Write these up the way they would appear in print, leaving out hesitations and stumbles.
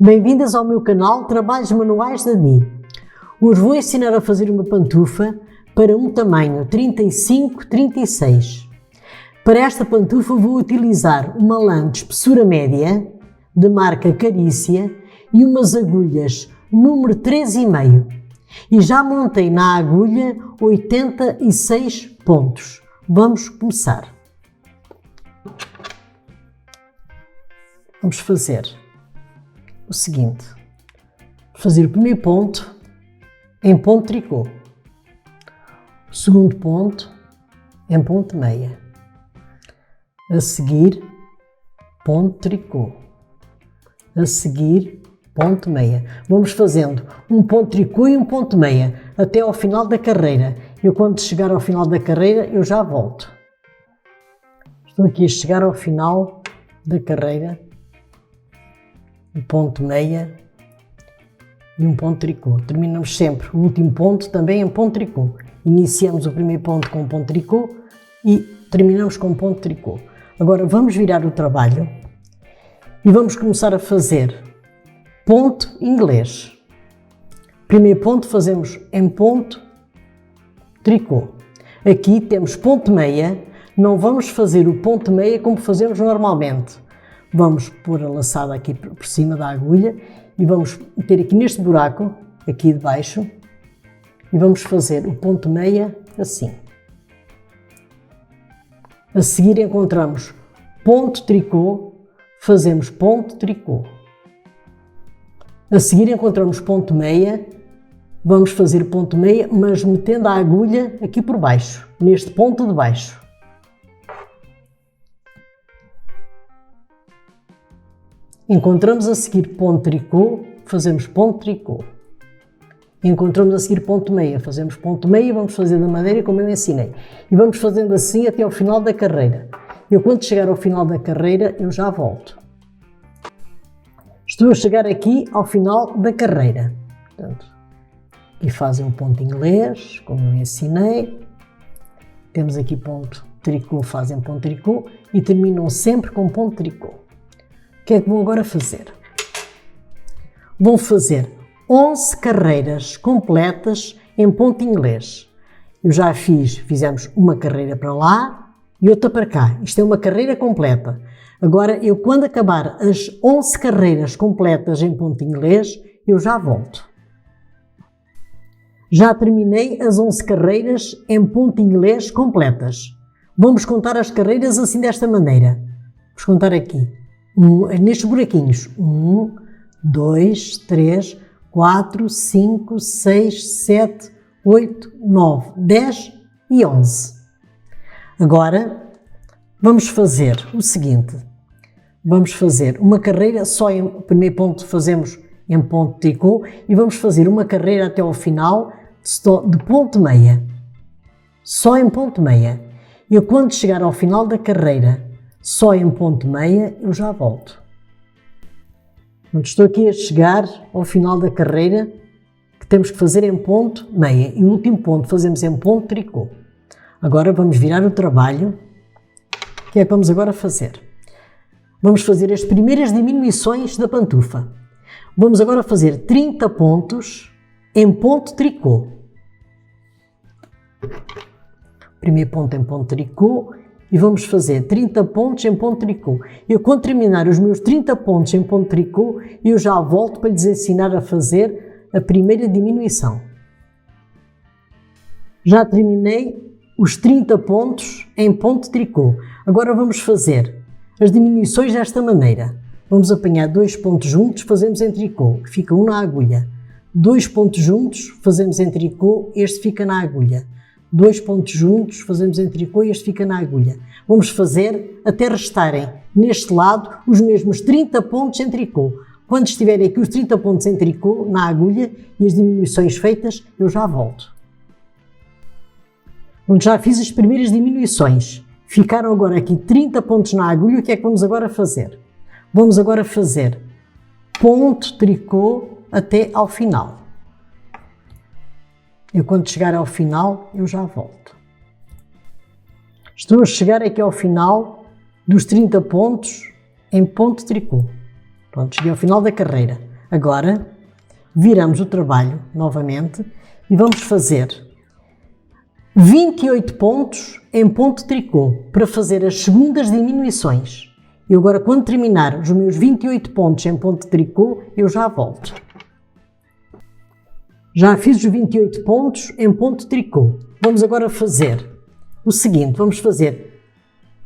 Bem-vindas ao meu canal Trabalhos Manuais da Di. Hoje vou ensinar a fazer uma pantufa para um tamanho 35-36. Para esta pantufa vou utilizar uma lã de espessura média, de marca Carícia, e umas agulhas número 3,5. E já montei na agulha 86 pontos. Vamos começar. Vamos fazer o seguinte: fazer o primeiro ponto em ponto tricô, o segundo ponto em ponto meia, a seguir ponto tricô, a seguir ponto meia. Vamos fazendo um ponto tricô e um ponto meia até ao final da carreira. Eu, quando chegar ao final da carreira, eu já volto. Estou aqui a chegar ao final da carreira. Um ponto meia e um ponto tricô. Terminamos sempre o último ponto também em ponto tricô. Iniciamos o primeiro ponto com ponto tricô e terminamos com ponto tricô. Agora vamos virar o trabalho e vamos começar a fazer ponto inglês. Primeiro ponto fazemos em ponto tricô. Aqui temos ponto meia, não vamos fazer o ponto meia como fazemos normalmente. Vamos pôr a laçada aqui por cima da agulha e vamos meter aqui neste buraco, aqui de baixo, e vamos fazer o ponto meia assim. A seguir encontramos ponto tricô, fazemos ponto tricô. A seguir encontramos ponto meia, vamos fazer ponto meia, mas metendo a agulha aqui por baixo, neste ponto de baixo. Encontramos a seguir ponto tricô, fazemos ponto tricô. Encontramos a seguir ponto meia, fazemos ponto meia e vamos fazer da maneira como eu ensinei. E vamos fazendo assim até ao final da carreira. Eu, quando chegar ao final da carreira, eu já volto. Estou a chegar aqui ao final da carreira. Portanto, aqui fazem um ponto inglês, como eu ensinei. Temos aqui ponto tricô, fazem ponto tricô e terminam sempre com ponto tricô. O que é que vou agora fazer? Vou fazer 11 carreiras completas em ponto inglês. Eu já fizemos uma carreira para lá e outra para cá. Isto é uma carreira completa. Agora, eu quando acabar as 11 carreiras completas em ponto inglês, eu já volto. Já terminei as 11 carreiras em ponto inglês completas. Vamos contar as carreiras assim desta maneira. Vamos contar aqui. Nestes buraquinhos, 1, 2, 3, 4, 5, 6, 7, 8, 9, 10 e 11. Agora, vamos fazer o seguinte. Vamos fazer uma carreira, só em primeiro ponto fazemos em ponto tricô e vamos fazer uma carreira até ao final de ponto meia. Só em ponto meia. E quando chegar ao final da carreira, só em ponto meia, eu já volto. Quando estou aqui a chegar ao final da carreira, que temos que fazer em ponto meia. E o último ponto fazemos em ponto tricô. Agora vamos virar o trabalho. O que é que vamos agora fazer? Vamos fazer as primeiras diminuições da pantufa. Vamos agora fazer 30 pontos em ponto tricô. Primeiro ponto em ponto tricô. E vamos fazer 30 pontos em ponto tricô. Eu, quando terminar os meus 30 pontos em ponto tricô, eu já volto para lhes ensinar a fazer a primeira diminuição. Já terminei os 30 pontos em ponto tricô. Agora vamos fazer as diminuições desta maneira. Vamos apanhar 2 pontos juntos, fazemos em tricô, que fica um na agulha. 2 pontos juntos, fazemos em tricô, este fica na agulha. 2 pontos juntos, fazemos em tricô e este fica na agulha. Vamos fazer até restarem neste lado os mesmos 30 pontos em tricô. Quando estiverem aqui os 30 pontos em tricô na agulha e as diminuições feitas, eu já volto. Onde já fiz as primeiras diminuições. Ficaram agora aqui 30 pontos na agulha. O que é que vamos agora fazer? Vamos agora fazer ponto tricô até ao final. Eu, quando chegar ao final, eu já volto. Estou a chegar aqui ao final dos 30 pontos em ponto tricô. Pronto, cheguei ao final da carreira. Agora, viramos o trabalho novamente e vamos fazer 28 pontos em ponto tricô para fazer as segundas diminuições. E agora, quando terminar os meus 28 pontos em ponto tricô, eu já volto. Já fiz os 28 pontos em ponto tricô. Vamos agora fazer o seguinte, vamos fazer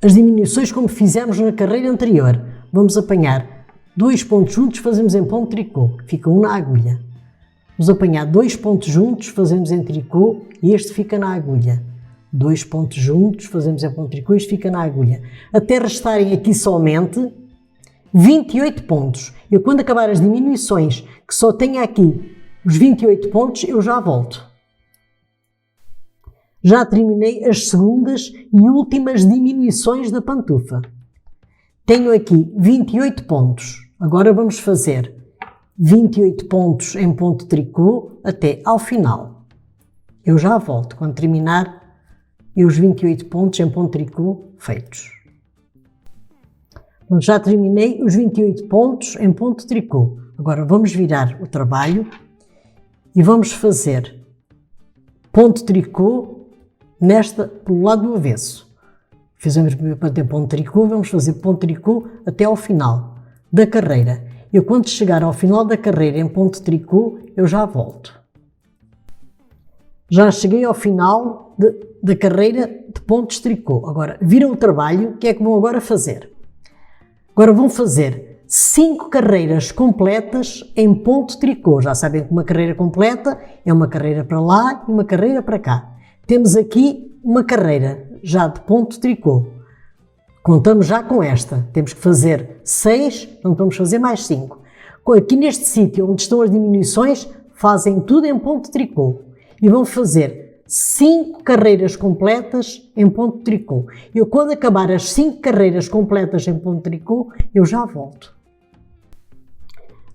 as diminuições como fizemos na carreira anterior. Vamos apanhar 2 pontos juntos, fazemos em ponto tricô, fica um na agulha. Vamos apanhar 2 pontos juntos, fazemos em tricô e este fica na agulha. 2 pontos juntos, fazemos em ponto tricô e este fica na agulha. Até restarem aqui somente 28 pontos. Eu quando acabar as diminuições, que só tenha aqui os 28 pontos, eu já volto. Já terminei as segundas e últimas diminuições da pantufa. Tenho aqui 28 pontos. Agora vamos fazer 28 pontos em ponto tricô até ao final. Eu já volto quando terminar os 28 pontos em ponto tricô feitos. Já terminei os 28 pontos em ponto tricô. Agora vamos virar o trabalho e vamos fazer ponto tricô pelo lado do avesso. Fizemos o primeiro ponto em ponto tricô, vamos fazer ponto tricô até ao final da carreira. Eu quando chegar ao final da carreira em ponto tricô, eu já volto. Já cheguei ao final da carreira de pontos tricô. Agora, viram o trabalho, o que é que vão agora fazer? Agora vão fazer 5 carreiras completas em ponto tricô. Já sabem que uma carreira completa é uma carreira para lá e uma carreira para cá. Temos aqui uma carreira já de ponto tricô. Contamos já com esta. Temos que fazer 6, então vamos fazer mais 5. Aqui neste sítio onde estão as diminuições, fazem tudo em ponto tricô. E vão fazer 5 carreiras completas em ponto tricô. Eu quando acabar as 5 carreiras completas em ponto tricô, eu já volto.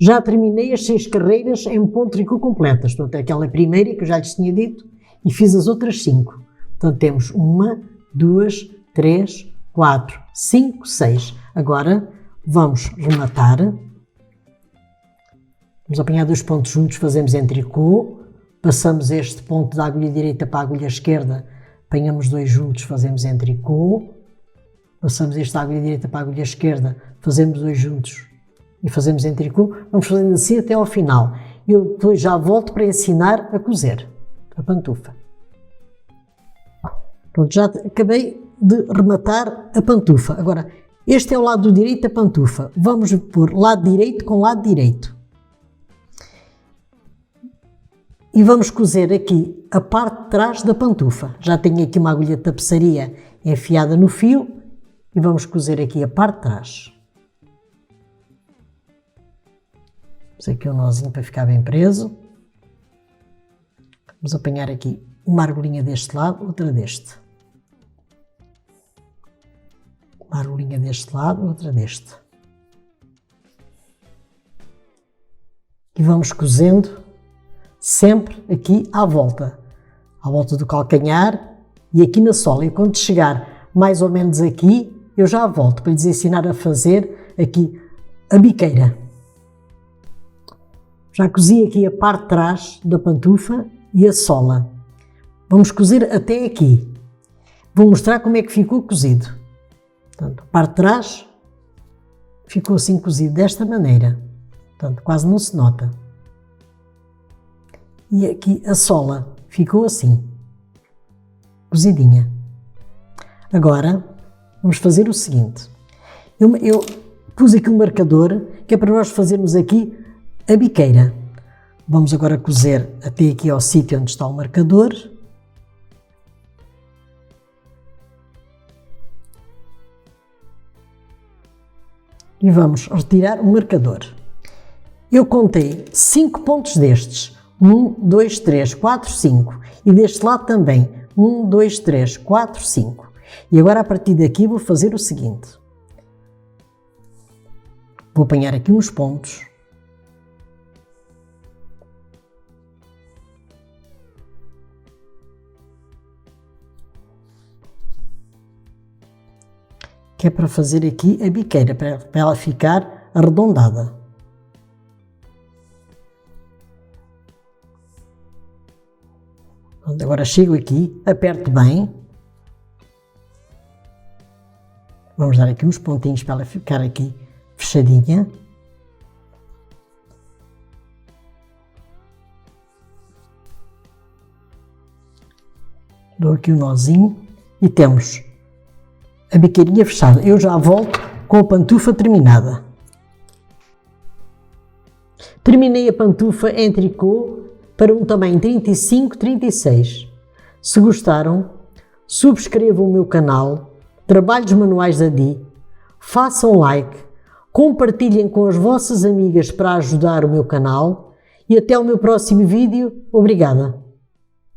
Já terminei as 6 carreiras em ponto tricô completas. Portanto, aquela primeira que eu já lhes tinha dito e fiz as outras 5. Portanto, temos 1, 2, 3, 4, 5, 6. Agora vamos rematar. Vamos apanhar 2 pontos juntos, fazemos em tricô. Passamos este ponto da agulha direita para a agulha esquerda, apanhamos 2 juntos, fazemos em tricô. Passamos este da agulha direita para a agulha esquerda, fazemos 2 juntos e fazemos em tricô. Vamos fazendo assim até ao final. Eu depois já volto para ensinar a cozer a pantufa. Pronto, já acabei de rematar a pantufa. Agora, este é o lado direito da pantufa. Vamos pôr lado direito com lado direito. E vamos cozer aqui a parte de trás da pantufa. Já tenho aqui uma agulha de tapeçaria enfiada no fio e vamos cozer aqui a parte de trás. Vamos aqui um nozinho para ficar bem preso. Vamos apanhar aqui uma argolinha deste lado, outra deste. Uma argolinha deste lado, outra deste. E vamos cozendo sempre aqui à volta do calcanhar e aqui na sola. E quando chegar mais ou menos aqui, eu já volto para lhes ensinar a fazer aqui a biqueira. Já cozi aqui a parte de trás da pantufa e a sola. Vamos cozer até aqui. Vou mostrar como é que ficou cozido. Portanto, a parte de trás ficou assim cozido desta maneira. Portanto, quase não se nota. E aqui a sola ficou assim, cozidinha. Agora, vamos fazer o seguinte. Eu pus aqui um marcador, que é para nós fazermos aqui a biqueira. Vamos agora cozer até aqui ao sítio onde está o marcador. E vamos retirar o marcador. Eu contei 5 pontos destes. 1, 2, 3, 4, 5. E deste lado também. 1, 2, 3, 4, 5. E agora a partir daqui vou fazer o seguinte. Vou apanhar aqui uns pontos. Que é para fazer aqui a biqueira, para ela ficar arredondada. Agora chego aqui, aperto bem. Vamos dar aqui uns pontinhos para ela ficar aqui fechadinha. Dou aqui um nozinho e temos a biqueirinha fechada. Eu já volto com a pantufa terminada. Terminei a pantufa em tricô para um tamanho 35-36. Se gostaram, subscrevam o meu canal Trabalhos Manuais da Di, façam like, compartilhem com as vossas amigas para ajudar o meu canal e até o meu próximo vídeo. Obrigada!